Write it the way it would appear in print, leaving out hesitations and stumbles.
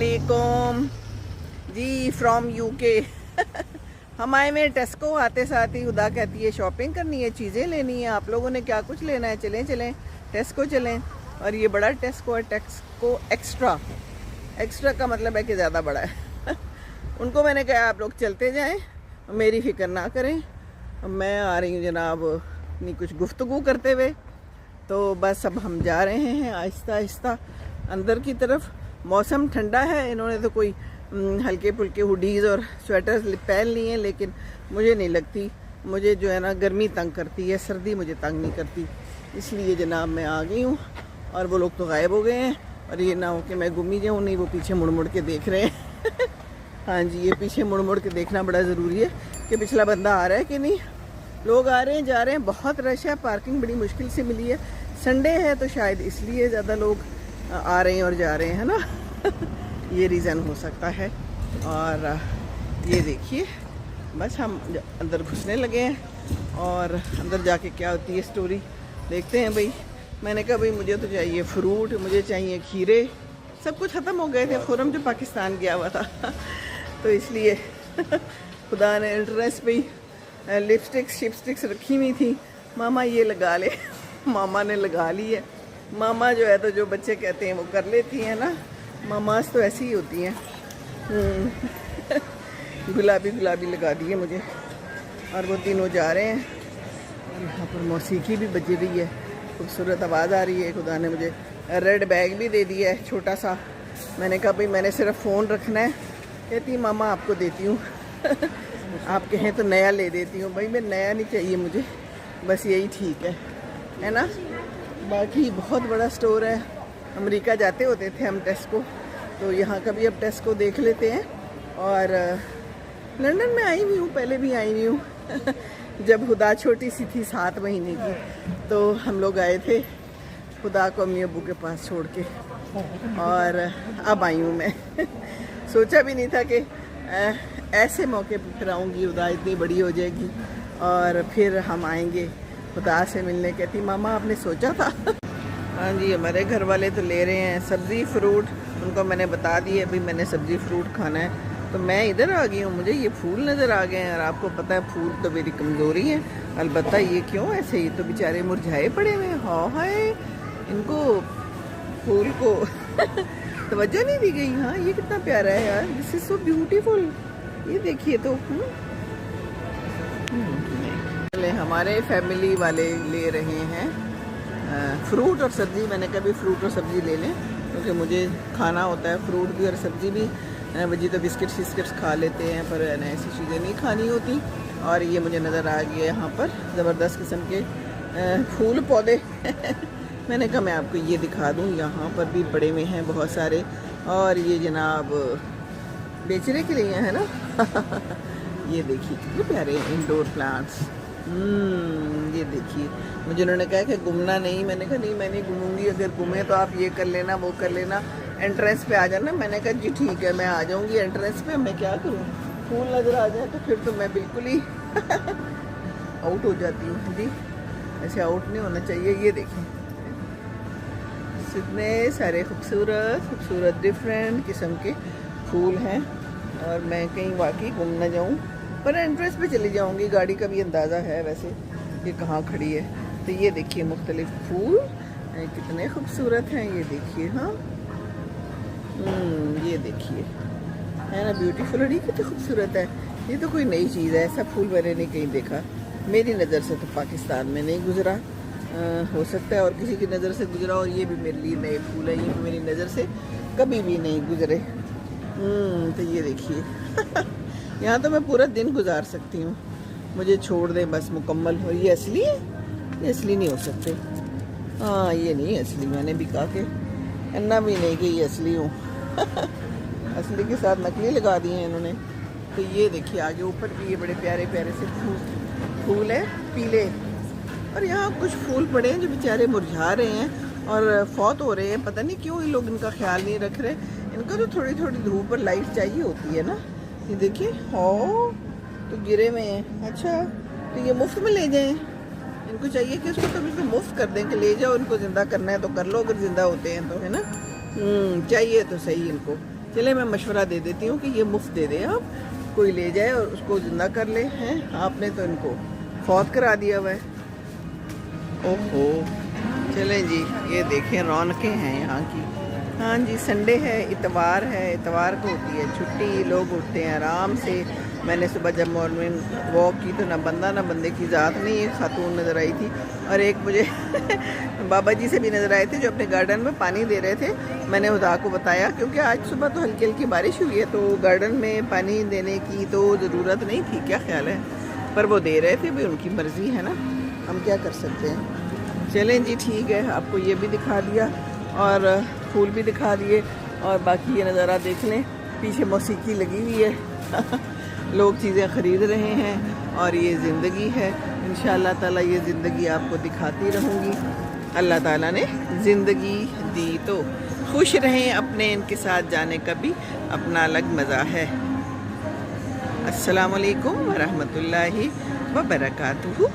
अस्सलामुअलैकुम जी from UK. हम आए में टेस्को, आते साथ ही खुदा कहती है शॉपिंग करनी है, चीज़ें लेनी है। आप लोगों ने क्या कुछ लेना है? चलें चलें टेस्को चलें। और ये बड़ा टेस्को है, टेस्को एक्स्ट्रा। एक्स्ट्रा का मतलब है कि ज़्यादा बड़ा है। उनको मैंने कहा आप लोग चलते जाएं, मेरी फ़िक्र ना करें। मैं आ रही हूँ जनाब अपनी कुछ गुफ्तगू करते हुए। तो बस अब हम जा रहे हैं आहिस्ता आहिस्ता अंदर की तरफ। मौसम ठंडा है, इन्होंने तो कोई हल्के फुल्के हुडीज़ और स्वेटर्स पहन लिए हैं, लेकिन मुझे नहीं लगती। मुझे जो है ना गर्मी तंग करती है, सर्दी मुझे तंग नहीं करती। इसलिए जनाब मैं आ गई हूँ और वो लोग तो गायब हो गए हैं। और ये ना हो कि मैं गुम ही जाऊँ, नहीं वो पीछे मुड़ मुड़ के देख रहे हैं। हाँ जी, ये पीछे मुड़ मुड़ के देखना बड़ा ज़रूरी है कि पिछला बंदा आ रहा है कि नहीं। लोग आ रहे हैं जा रहे हैं, बहुत रश है, पार्किंग बड़ी मुश्किल से मिली है। संडे है तो शायद इसलिए ज़्यादा लोग आ रहे हैं और जा रहे हैं, है ना। ये रीज़न हो सकता है। और ये देखिए बस हम अंदर घुसने लगे हैं और अंदर जाके क्या होती है स्टोरी देखते हैं। भाई मैंने कहा भाई मुझे तो चाहिए फ्रूट, मुझे चाहिए खीरे, सब कुछ ख़त्म हो गए थे। खुरम जो पाकिस्तान गया हुआ था तो इसलिए खुदा ने एंट्रेंस पे ही लिपस्टिक्स शिपस्टिक्स रखी हुई थी। मामा ये लगा ले। मामा ने लगा ली है। मामा जो है तो जो बच्चे कहते हैं वो कर लेती हैं ना। मामास तो ऐसी ही होती हैं। गुलाबी गुलाबी लगा दी है मुझे। और वो तीनों जा रहे हैं और यहाँ पर मौसीकी भी बज रही है, खूबसूरत आवाज़ आ रही है। खुदा ने मुझे रेड बैग भी दे दिया है छोटा सा। मैंने कहा भाई मैंने सिर्फ फ़ोन रखना है। कहती मामा आपको देती हूँ। आप कहें तो नया ले देती हूँ। भाई मैं नया नहीं चाहिए मुझे, बस यही ठीक है ना। बाकी बहुत बड़ा स्टोर है। अमेरिका जाते होते थे हम टेस्को, तो यहाँ का भी अब टेस्को देख लेते हैं। और लंदन में आई हुई हूँ, पहले भी आई हुई हूँ। जब खुदा छोटी सी थी 7 महीने की, तो हम लोग आए थे खुदा को अम्मी अब्बू के पास छोड़ के। और अब आई हूँ मैं। सोचा भी नहीं था कि ऐसे मौके पर फिर आऊँगी, खुदा इतनी बड़ी हो जाएगी और फिर हम आएंगे खुदा से मिलने। कहती मामा आपने सोचा था। हाँ जी, हमारे घर वाले तो ले रहे हैं सब्ज़ी फ्रूट। उनको मैंने बता दिया भाई मैंने सब्ज़ी फ्रूट खाना है। तो मैं इधर आ गई हूँ, मुझे ये फूल नज़र आ गए हैं। और आपको पता है फूल तो मेरी कमज़ोरी है। अलबत्ता ये क्यों ऐसे, ही तो बेचारे मुरझाए पड़े हुए हैं। हाँ हाय, इनको फूल को तवज्जो नहीं दी गई। हाँ ये कितना प्यारा है यार, दिस इज़ सो ब्यूटीफुल। ये देखिए तो हमारे फैमिली वाले ले रहे हैं फ्रूट और सब्ज़ी। मैंने कभी फ्रूट और सब्ज़ी ले लें, क्योंकि मुझे खाना होता है फ्रूट भी और सब्ज़ी भी। बजी तो बिस्किट्स विस्किट्स खा लेते हैं, पर ऐसी चीज़ें नहीं खानी होती। और ये मुझे नज़र आ गया यहाँ पर ज़बरदस्त किस्म के फूल पौधे। मैंने कहा मैं आपको ये दिखा दूँ, यहाँ पर भी पड़े हुए हैं बहुत सारे। और ये जनाब बेचने के लिए है ना। ये देखिए कितने प्यारे इंडोर प्लांट्स। ये देखिए, मुझे उन्होंने कहा कि घूमना नहीं। मैंने कहा नहीं मैं नहीं घूमूंगी, अगर घूमे तो आप ये कर लेना वो कर लेना, एंट्रेंस पे आ जाना। मैंने कहा जी ठीक है मैं आ जाऊंगी एंट्रेंस पे। मैं क्या करूँ, फूल नज़र आ जाए तो फिर तो मैं बिल्कुल ही आउट हो जाती हूँ जी। ऐसे आउट नहीं होना चाहिए। ये देखिए इतने सारे खूबसूरत खूबसूरत डिफरेंट किस्म के फूल हैं। और मैं कहीं वाकई घूम ना जाऊँ, पर एंट्रेंस पे चली जाऊंगी। गाड़ी का भी अंदाज़ा है वैसे ये कहाँ खड़ी है। तो ये देखिए मुख्तलिफ फूल कितने खूबसूरत हैं। ये देखिए हाँ, ये देखिए है ना ब्यूटीफुल। और ये कितनी खूबसूरत है। ये तो कोई नई चीज़ है, ऐसा फूल मैंने नहीं कहीं देखा। मेरी नज़र से तो पाकिस्तान में नहीं गुजरा। हो सकता है और किसी की नज़र से गुजरा। और ये भी मेरे लिए नए फूल है, ये मेरी नज़र से कभी भी नहीं गुजरे। तो ये देखिए यहाँ तो मैं पूरा दिन गुजार सकती हूँ, मुझे छोड़ दें बस मुकम्मल। और ये असली है, ये असली नहीं हो सकते। हाँ ये नहीं असली, मैंने भी कहा कि अन्ना भी नहीं कि ये असली हूँ। असली के साथ नकली लगा दिए हैं इन्होंने। तो ये देखिए आगे ऊपर भी ये बड़े प्यारे प्यारे से फूल है पीले। और यहाँ कुछ फूल पड़े हैं जो बेचारे मुरझा रहे हैं और फौत हो रहे हैं। पता नहीं क्यों ये लोग इनका ख्याल नहीं रख रहे। इनको तो थोड़ी थोड़ी धूप और लाइट चाहिए होती है ना। ये देखिए हो तो गिरे हुए हैं। अच्छा तो ये मुफ्त में ले जाएं, इनको चाहिए कि उसको तो बिल्कुल मुफ्त कर दें कि ले जाओ, इनको ज़िंदा करना है तो कर लो, अगर ज़िंदा होते हैं तो, है ना। चाहिए तो सही इनको। चले मैं मशवरा दे देती हूँ कि ये मुफ्त दे दें आप, कोई ले जाए और उसको जिंदा कर ले। हैं आपने तो इनको फौत करा दिया हुआ है। ओहो, चलें जी, ये देखें रौनकें हैं यहाँ की। हाँ जी, संडे है, इतवार है, इतवार को होती है छुट्टी, लोग उठते हैं आराम से। मैंने सुबह जब मॉर्निंग वॉक की तो ना बंदा ना बंदे की ज़ात नहीं, एक खातून नज़र आई थी और एक मुझे बाबा जी से भी नज़र आए थे जो अपने गार्डन में पानी दे रहे थे। मैंने खुदा को बताया क्योंकि आज सुबह तो हल्की हल्की बारिश हुई है तो गार्डन में पानी देने की तो ज़रूरत नहीं थी, क्या ख्याल है, पर वो दे रहे थे, भी उनकी मर्ज़ी है ना, हम क्या कर सकते हैं। चलें जी, ठीक है, आपको ये भी दिखा दिया और फूल भी दिखा दिए और बाकी ये नज़ारा देख लें, पीछे मौसीकी लगी हुई है लोग चीज़ें ख़रीद रहे हैं और ये ज़िंदगी है। इंशाअल्लाह ताला ये ज़िंदगी आपको दिखाती रहूँगी। अल्लाह ताला ने ज़िंदगी दी तो खुश रहें, अपने इनके साथ जाने का भी अपना अलग मज़ा है। अस्सलामु अलैकुम व रहमतुल्लाहि व बरकातुहू।